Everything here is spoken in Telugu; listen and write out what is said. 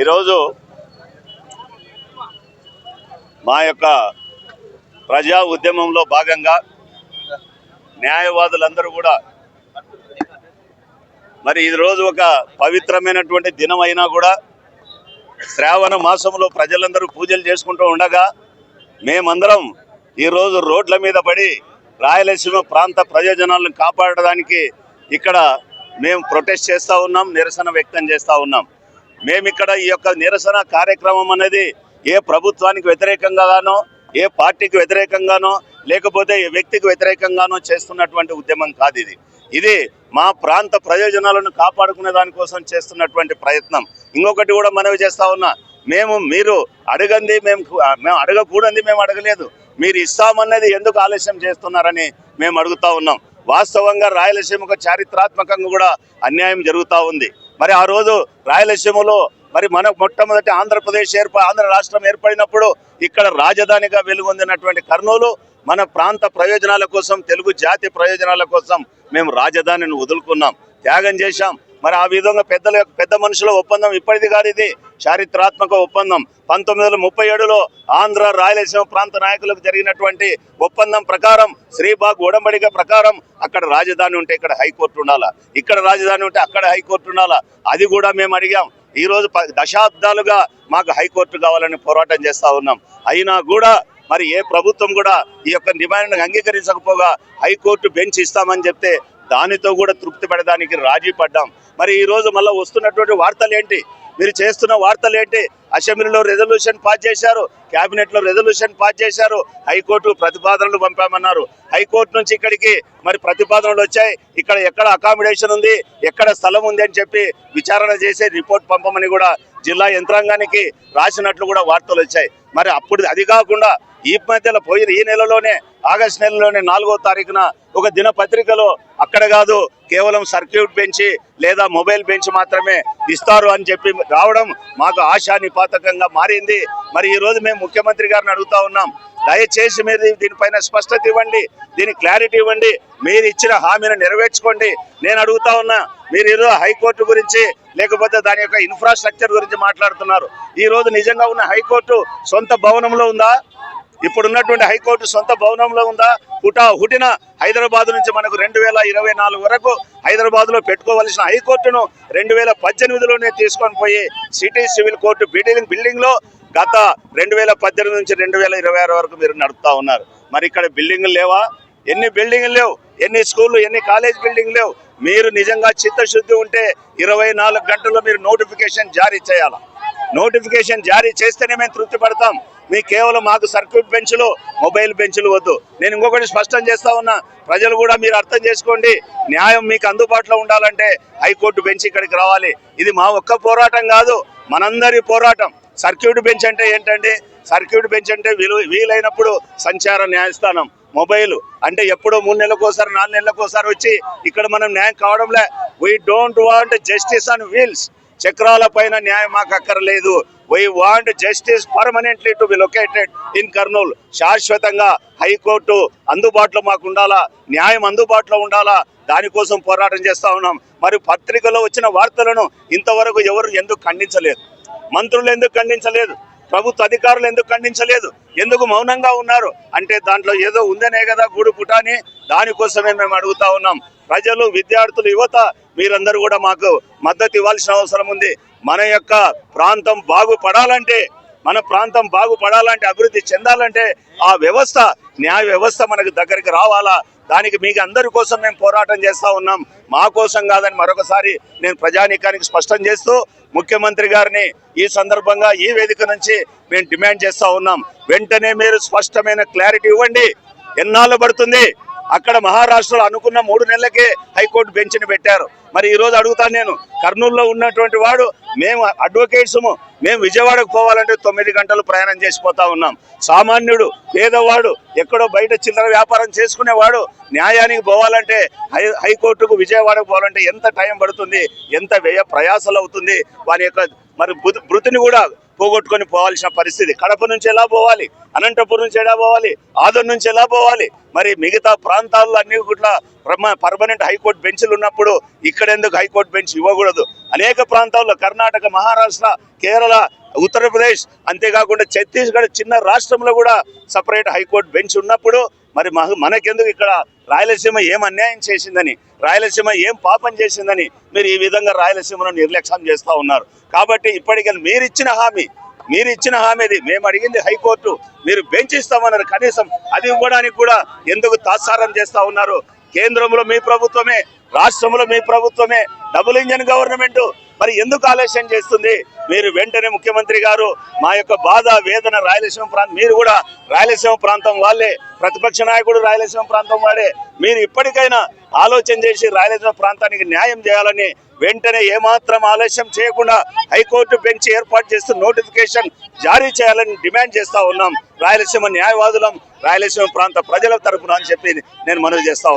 ఈరోజు మా యొక్క ప్రజా ఉద్యమంలో భాగంగా న్యాయవాదులందరూ కూడా మరి ఈ రోజు ఒక పవిత్రమైనటువంటి దినం అయినా కూడా శ్రావణ మాసంలో ప్రజలందరూ పూజలు చేసుకుంటూ ఉండగా మేమందరం ఈరోజు రోడ్ల మీద పడి రాయలసీమ ప్రాంత ప్రయోజనాలను కాపాడడానికి ఇక్కడ మేము ప్రొటెస్ట్ చేస్తూ ఉన్నాం, నిరసన వ్యక్తం చేస్తూ ఉన్నాం. మేము ఇక్కడ ఈ యొక్క నిరసన కార్యక్రమం అనేది ఏ ప్రభుత్వానికి వ్యతిరేకంగానో, ఏ పార్టీకి వ్యతిరేకంగానో, లేకపోతే ఏ వ్యక్తికి వ్యతిరేకంగానో చేస్తున్నటువంటి ఉద్యమం కాదు ఇది. ఇది మా ప్రాంత ప్రయోజనాలను కాపాడుకునే దానికోసం చేస్తున్నటువంటి ప్రయత్నం. ఇంకొకటి కూడా మనవి చేస్తా ఉన్నా, మీరు అడగండి, మేము అడగకూడదు, మేము అడగలేదు, మీరు ఇస్తామన్నది ఎందుకు ఆలస్యం చేస్తున్నారని మేము అడుగుతా ఉన్నాం. వాస్తవంగా రాయలసీమకు చారిత్రాత్మకంగా కూడా అన్యాయం జరుగుతూ ఉంది. మరి ఆ రోజు రాయలసీమలో మరి మన మొట్టమొదటి ఆంధ్ర రాష్ట్రం ఏర్పడినప్పుడు ఇక్కడ రాజధానిగా వెలుగొందినటువంటి కర్నూలు మన ప్రాంత ప్రయోజనాల కోసం, తెలుగు జాతి ప్రయోజనాల కోసం మేము రాజధానిని వదులుకున్నాం, త్యాగం చేశాం. మరి ఆ విధంగా పెద్ద మనుషుల ఒప్పందం ఇప్పటిది కాదు, ఇది చారిత్రాత్మక ఒప్పందం. 1937లో ఆంధ్ర రాయలసీమ ప్రాంత నాయకులకు జరిగినటువంటి ఒప్పందం ప్రకారం, శ్రీబాగ్ ఒడంబడిక ప్రకారం అక్కడ రాజధాని ఉంటే ఇక్కడ హైకోర్టు ఉండాలా, ఇక్కడ రాజధాని ఉంటే అక్కడ హైకోర్టు ఉండాలా. అది కూడా మేము అడిగాం. ఈరోజు దశాబ్దాలుగా మాకు హైకోర్టు కావాలని పోరాటం చేస్తూ ఉన్నాం. అయినా కూడా మరి ఏ ప్రభుత్వం కూడా ఈ యొక్క డిమాండ్ను అంగీకరించకపోగా హైకోర్టు బెంచ్ ఇస్తామని చెప్తే దానితో కూడా తృప్తి పడడానికి రాజీ పడ్డాం. మరి ఈరోజు మళ్ళీ వస్తున్నటువంటి వార్తలు ఏంటి, మీరు చేస్తున్న వార్తలు ఏంటి? అసెంబ్లీలో రెజల్యూషన్ పాస్ చేశారు, క్యాబినెట్లో రెజల్యూషన్ పాస్ చేశారు, హైకోర్టు ప్రతిపాదనలు పంపామన్నారు. హైకోర్టు నుంచి ఇక్కడికి మరి ప్రతిపాదనలు వచ్చాయి, ఇక్కడ ఎక్కడ అకామిడేషన్ ఉంది, ఎక్కడ స్థలం ఉంది అని చెప్పి విచారణ చేసి రిపోర్ట్ పంపమని కూడా జిల్లా యంత్రాంగానికి రాసినట్లు కూడా వార్తలు వచ్చాయి. మరి అప్పుడు అది కాకుండా ఈ మధ్యలో ఈ నెలలోనే ఆగస్టు నెలలోనే 4వ తారీఖున ఒక దినపత్రికలో అక్కడ కాదు, కేవలం సర్క్యూట్ బెంచ్ లేదా మొబైల్ బెంచ్ మాత్రమే ఇస్తారు అని చెప్పి రావడం మాకు ఆశానిపాతకంగా మారింది. మరి ఈరోజు మేము ముఖ్యమంత్రి గారిని అడుగుతా ఉన్నాం, దయచేసి మీరు దీనిపైన స్పష్టత ఇవ్వండి, దీని క్లారిటీ ఇవ్వండి, మీరు ఇచ్చిన హామీని నెరవేర్చుకోండి. నేను అడుగుతా ఉన్నా, మీరు ఈరోజు హైకోర్టు గురించి లేకపోతే దాని యొక్క ఇన్ఫ్రాస్ట్రక్చర్ గురించి మాట్లాడుతున్నారు. ఈరోజు నిజంగా ఉన్న హైకోర్టు సొంత భవనంలో ఉందా? ఇప్పుడున్నటువంటి హైకోర్టు సొంత భవనంలో ఉందా? హుటిన హైదరాబాద్ నుంచి మనకు 2024 వరకు హైదరాబాద్లో పెట్టుకోవలసిన హైకోర్టును 2018లోనే తీసుకొని పోయి సిటీ సివిల్ కోర్టు బిల్డింగ్లో గత 2018 నుంచి 2026 వరకు మీరు నడుపుతా ఉన్నారు. మరి ఇక్కడ బిల్డింగులు లేవా? ఎన్ని బిల్డింగులు లేవు, ఎన్ని స్కూళ్ళు, ఎన్ని కాలేజ్ బిల్డింగ్ లేవు. మీరు నిజంగా చిత్తశుద్ధి ఉంటే 24 గంటల్లో మీరు నోటిఫికేషన్ జారీ చేయాలి. నోటిఫికేషన్ జారీ చేస్తేనే మేము తృప్తి పడతాం. మీకు కేవలం మాకు సర్క్యూట్ బెంచ్లు, మొబైల్ బెంచ్లు వద్దు. నేను ఇంకొకటి స్పష్టం చేస్తా ఉన్నా, ప్రజలు కూడా మీరు అర్థం చేసుకోండి, న్యాయం మీకు అందుబాటులో ఉండాలంటే హైకోర్టు బెంచ్ ఇక్కడికి రావాలి. ఇది మా ఒక్క పోరాటం కాదు, మనందరి పోరాటం. సర్క్యూట్ బెంచ్ అంటే ఏంటండి? సర్క్యూట్ బెంచ్ అంటే వీలైనప్పుడు సంచార న్యాయస్థానం, మొబైల్ అంటే ఎప్పుడో 3 నెలలకోసారి 4 నెలలకోసారి వచ్చి ఇక్కడ మనం న్యాయం కావడంలే. We don't want justice on wheels. చక్రాల పైన న్యాయం మాకు అక్కర్లేదు. We want justice permanently to be located in Kurnool. శాశ్వతంగా హైకోర్టు అందుబాటులో మాకు ఉండాలా, న్యాయం అందుబాటులో ఉండాలా, దానికోసం పోరాటం చేస్తూ ఉన్నాం. మరి పత్రికలో వచ్చిన వార్తలను ఇంతవరకు ఎవరు ఎందుకు ఖండించలేదు? మంత్రులు ఎందుకు ఖండించలేదు? ప్రభుత్వ అధికారులు ఎందుకు ఖండించలేదు? ఎందుకు మౌనంగా ఉన్నారు? అంటే దాంట్లో ఏదో ఉందనే కదా గూడు పుటాని. దానికోసమే మేము అడుగుతా ఉన్నాం. ప్రజలు, విద్యార్థులు, యువత మీరందరూ కూడా మాకు మద్దతు ఇవ్వాల్సిన అవసరం ఉంది. మన యొక్క ప్రాంతం బాగుపడాలంటే, అభివృద్ధి చెందాలంటే ఆ వ్యవస్థ, న్యాయ వ్యవస్థ మనకు దగ్గరికి రావాలా. దానికి మీకు అందరి కోసం మేము పోరాటం చేస్తూ ఉన్నాం, మా కోసం కాదని మరొకసారి నేను ప్రజానీకానికి స్పష్టం చేస్తూ ముఖ్యమంత్రి గారిని ఈ సందర్భంగా ఈ వేదిక నుంచి మేము డిమాండ్ చేస్తూ ఉన్నాం. వెంటనే మీరు స్పష్టమైన క్లారిటీ ఇవ్వండి. ఎన్నాళ్ళు పడుతుంది? అక్కడ మహారాష్ట్రలో అనుకున్న 3 నెలలకే హైకోర్టు బెంచ్ని పెట్టారు. మరి ఈరోజు అడుగుతాను నేను, కర్నూలులో ఉన్నటువంటి వాడు, మేము అడ్వకేట్స్, మేము విజయవాడకు పోవాలంటే 9 గంటలు ప్రయాణం చేసిపోతా ఉన్నాం. సామాన్యుడు, పేదవాడు, ఎక్కడో బయట చిల్లర వ్యాపారం చేసుకునేవాడు న్యాయానికి పోవాలంటే, హైకోర్టుకు విజయవాడకు పోవాలంటే ఎంత టైం పడుతుంది, ఎంత వ్యయ ప్రయాసలు అవుతుంది, వారి యొక్క మరి మృతిని కూడా పోగొట్టుకొని పోవాల్సిన పరిస్థితి. కడప నుంచి ఎలా పోవాలి, అనంతపురం నుంచి ఎలా పోవాలి, ఆదోన్ నుంచి ఎలా పోవాలి, మరి మిగతా ప్రాంతాల్లో అన్ని కూడా పర్మనెంట్ హైకోర్టు బెంచ్లు ఉన్నప్పుడు ఇక్కడ ఎందుకు హైకోర్టు బెంచ్ ఇవ్వకూడదు? అనేక ప్రాంతాల్లో కర్ణాటక, మహారాష్ట్ర, కేరళ, ఉత్తరప్రదేశ్, అంతేకాకుండా ఛత్తీస్గఢ్ చిన్న రాష్ట్రంలో కూడా సపరేట్ హైకోర్టు బెంచ్ ఉన్నప్పుడు మరి మనకెందుకు ఇక్కడ రాయలసీమ ఏం అన్యాయం చేసిందని, రాయలసీమ ఏం పాపం చేసిందని మీరు ఈ విధంగా రాయలసీమను నిర్లక్ష్యం చేస్తూ ఉన్నారు. కాబట్టి ఇప్పటికైనా మీరు ఇచ్చిన హామీది, మేము అడిగింది హైకోర్టు, మీరు బెంచ్ ఇస్తామన్నారు, కనీసం అది ఇవ్వడానికి కూడా ఎందుకు తాత్సారం చేస్తూ ఉన్నారు? కేంద్రంలో మీ ప్రభుత్వమే, రాష్ట్రంలో మీ ప్రభుత్వమే, డబుల్ ఇంజన్ గవర్నమెంట్, మరి ఎందుకు ఆలస్యం చేస్తుంది? మీరు వెంటనే ముఖ్యమంత్రి గారు మా యొక్క బాధ వేదన రాయలసీమ ప్రాంతం, మీరు కూడా రాయలసీమ ప్రాంతం వాళ్ళే, ప్రతిపక్ష నాయకుడు రాయలసీమ ప్రాంతం వాడే, మీరు ఇప్పటికైనా ఆలోచన చేసి రాయలసీమ ప్రాంతానికి న్యాయం చేయాలని వెంటనే ఏమాత్రం ఆలస్యం చేయకుండా హైకోర్టు బెంచ్ ఏర్పాటు చేస్తూ నోటిఫికేషన్ జారీ చేయాలని డిమాండ్ చేస్తా ఉన్నాం. రాయలసీమ న్యాయవాదులం, రాయలసీమ ప్రాంత ప్రజల తరపున అని చెప్పి నేను మనవి చేస్తా ఉన్నాను.